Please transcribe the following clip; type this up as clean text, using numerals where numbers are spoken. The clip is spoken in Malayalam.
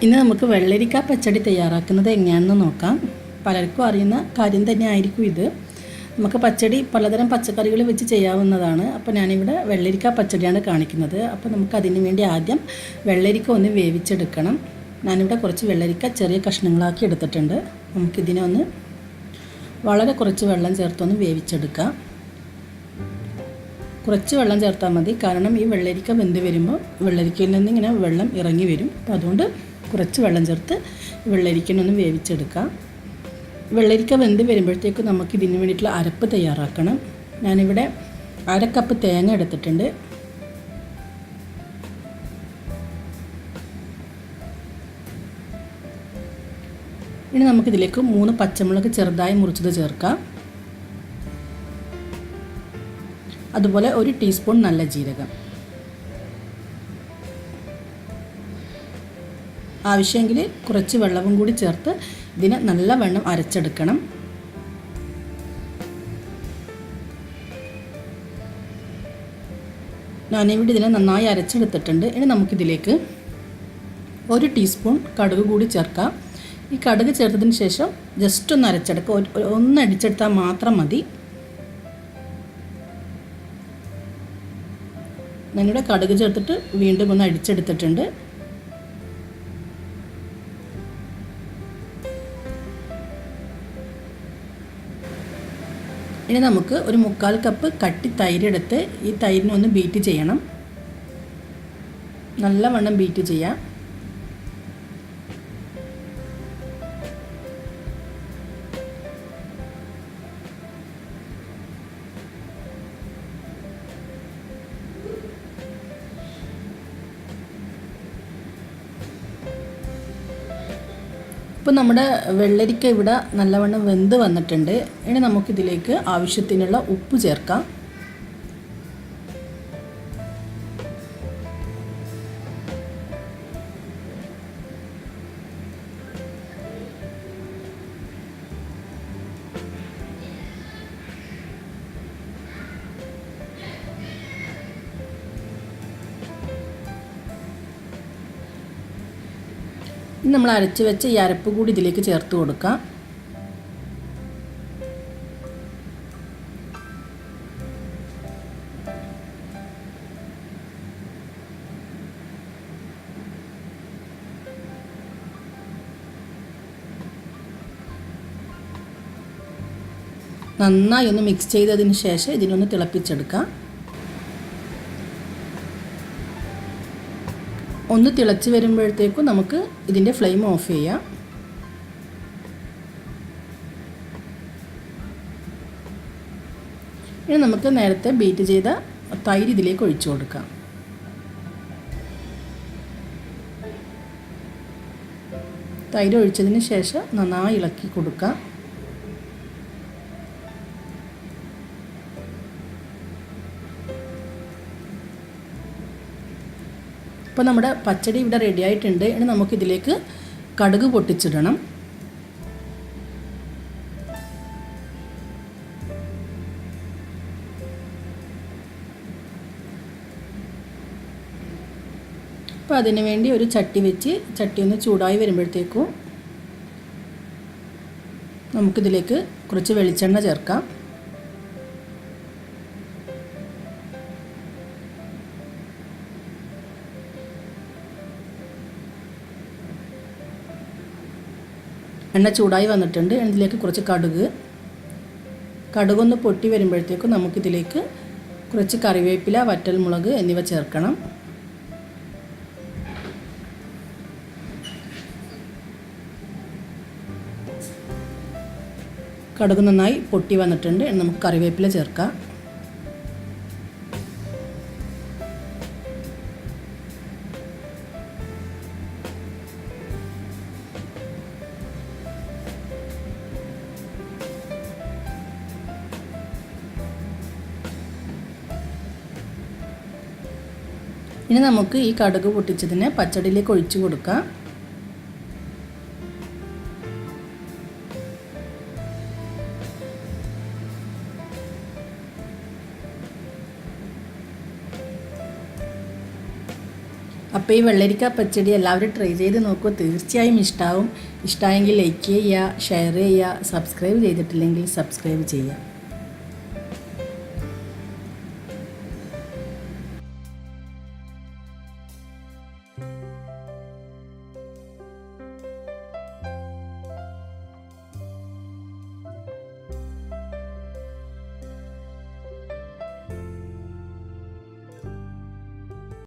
ഇന്ന് നമുക്ക് വെള്ളരിക്ക പച്ചടി തയ്യാറാക്കുന്നത് എങ്ങനെയാണെന്ന് നോക്കാം. പലർക്കും അറിയുന്ന കാര്യം തന്നെ ആയിരിക്കും ഇത്. നമുക്ക് പച്ചടി പലതരം പച്ചക്കറികൾ വെച്ച് ചെയ്യാവുന്നതാണ്. അപ്പോൾ ഞാനിവിടെ വെള്ളരിക്ക പച്ചടിയാണ് കാണിക്കുന്നത്. അപ്പോൾ നമുക്ക് അതിന് വേണ്ടി ആദ്യം വെള്ളരിക്ക ഒന്ന് വേവിച്ചെടുക്കണം. ഞാനിവിടെ കുറച്ച് വെള്ളരിക്ക ചെറിയ കഷ്ണങ്ങളാക്കി എടുത്തിട്ടുണ്ട്. നമുക്കിതിനെ ഒന്ന് വളരെ കുറച്ച് വെള്ളം ചേർത്തൊന്ന് വേവിച്ചെടുക്കാം. കുറച്ച് വെള്ളം ചേർത്താൽ മതി, കാരണം ഈ വെള്ളരിക്ക വെന്ത് വരുമ്പോൾ വെള്ളരിക്കയിൽ നിന്ന് ഇങ്ങനെ വെള്ളം ഇറങ്ങി വരും. അപ്പോൾ അതുകൊണ്ട് കുറച്ച് വെള്ളം ചേർത്ത് വെള്ളരിക്കനൊന്ന് വേവിച്ചെടുക്കാം. വെള്ളരിക്ക വെന്ത് വരുമ്പോഴത്തേക്കും നമുക്ക് ഇതിന് വേണ്ടിയിട്ടുള്ള അരപ്പ് തയ്യാറാക്കണം. ഞാനിവിടെ 1/2 കപ്പ് തേങ്ങ എടുത്തിട്ടുണ്ട്. ഇനി നമുക്കിതിലേക്ക് 3 പച്ചമുളക് ചെറുതായി മുറിച്ചത് ചേർക്കാം. അതുപോലെ 1 ടീസ്പൂൺ നല്ല ജീരകം. ആവശ്യമെങ്കിൽ കുറച്ച് വെള്ളവും കൂടി ചേർത്ത് ഇതിനെ നല്ലവണ്ണം അരച്ചെടുക്കണം. ഞാനിവിടെ ഇതിനെ നന്നായി അരച്ചെടുത്തിട്ടുണ്ട്. ഇനി നമുക്കിതിലേക്ക് 1 ടീസ്പൂൺ കടുക് കൂടി ചേർക്കാം. ഈ കടുക് ചേർത്തതിന് ശേഷം ജസ്റ്റ് ഒന്ന് അരച്ചെടുക്കുക. ഒന്ന് അടിച്ചെടുത്താൽ മാത്രം മതി. ഞാനിവിടെ കടുക് ചേർത്തിട്ട് വീണ്ടും ഒന്ന് അടിച്ചെടുത്തിട്ടുണ്ട്. ഇനി നമുക്ക് 1/4 കപ്പ് കട്ടി തൈരെടുത്ത് ഈ തൈരിനെ ഒന്ന് ബീറ്റ് ചെയ്യണം. നല്ലവണ്ണം ബീറ്റ് ചെയ്യാം. ഇപ്പോൾ നമ്മുടെ വെള്ളരിക്ക ഇവിടെ നല്ലവണ്ണം വെന്ത് വന്നിട്ടുണ്ട്. ഇനി നമുക്കിതിലേക്ക് ആവശ്യത്തിനുള്ള ഉപ്പ് ചേർക്കാം. ഇനി നമ്മൾ അരച്ച് വെച്ച ഈ അരപ്പ് കൂടി ഇതിലേക്ക് ചേർത്ത് കൊടുക്കാം. നന്നായി ഒന്ന് മിക്സ് ചെയ്തതിന് ശേഷം ഇതിനൊന്ന് തിളപ്പിച്ചെടുക്കാം. ഒന്ന് തിളച്ച് വരുമ്പോഴത്തേക്കും നമുക്ക് ഇതിൻ്റെ ഫ്ലെയിം ഓഫ് ചെയ്യാം. ഇനി നമുക്ക് നേരത്തെ ബീറ്റ് ചെയ്ത തൈര് ഇതിലേക്ക് ഒഴിച്ചു കൊടുക്കാം. തൈര് ഒഴിച്ചതിന് ശേഷം നന്നായി ഇളക്കി കൊടുക്കാം. ഇപ്പോൾ നമ്മുടെ പച്ചടി ഇവിടെ റെഡി ആയിട്ടുണ്ട്. ഇനി നമുക്കിതിലേക്ക് കടുക് പൊട്ടിച്ചിടണം. അപ്പോൾ അതിന് വേണ്ടി ഒരു ചട്ടി വെച്ച് ചട്ടി ഒന്ന് ചൂടായി വരുമ്പോഴത്തേക്കും നമുക്കിതിലേക്ക് കുറച്ച് വെളിച്ചെണ്ണ ചേർക്കാം. എണ്ണ ചൂടായി വന്നിട്ടുണ്ട്. ഇതിലേക്ക് കുറച്ച് കടുകൊന്ന് പൊട്ടി വരുമ്പോഴത്തേക്കും നമുക്കിതിലേക്ക് കുറച്ച് കറിവേപ്പില, വറ്റൽമുളക് എന്നിവ ചേർക്കണം. കടുക് നന്നായി പൊട്ടി വന്നിട്ടുണ്ട്. നമുക്ക് കറിവേപ്പില ചേർക്കാം. ഇനി നമുക്ക് ഈ കടുക് പൊട്ടിച്ചതിനെ പച്ചടിയിലേക്ക് ഒഴിച്ചു കൊടുക്കാം. അപ്പോൾ ഈ വെള്ളരിക്ക പച്ചടി എല്ലാവരും ട്രൈ ചെയ്ത് നോക്കൂ, തീർച്ചയായും ഇഷ്ടമാവും. ഇഷ്ടമായെങ്കിൽ ലൈക്ക് ചെയ്യുക, ഷെയർ ചെയ്യുക, സബ്സ്ക്രൈബ് ചെയ്തിട്ടില്ലെങ്കിൽ സബ്സ്ക്രൈബ് ചെയ്യുക.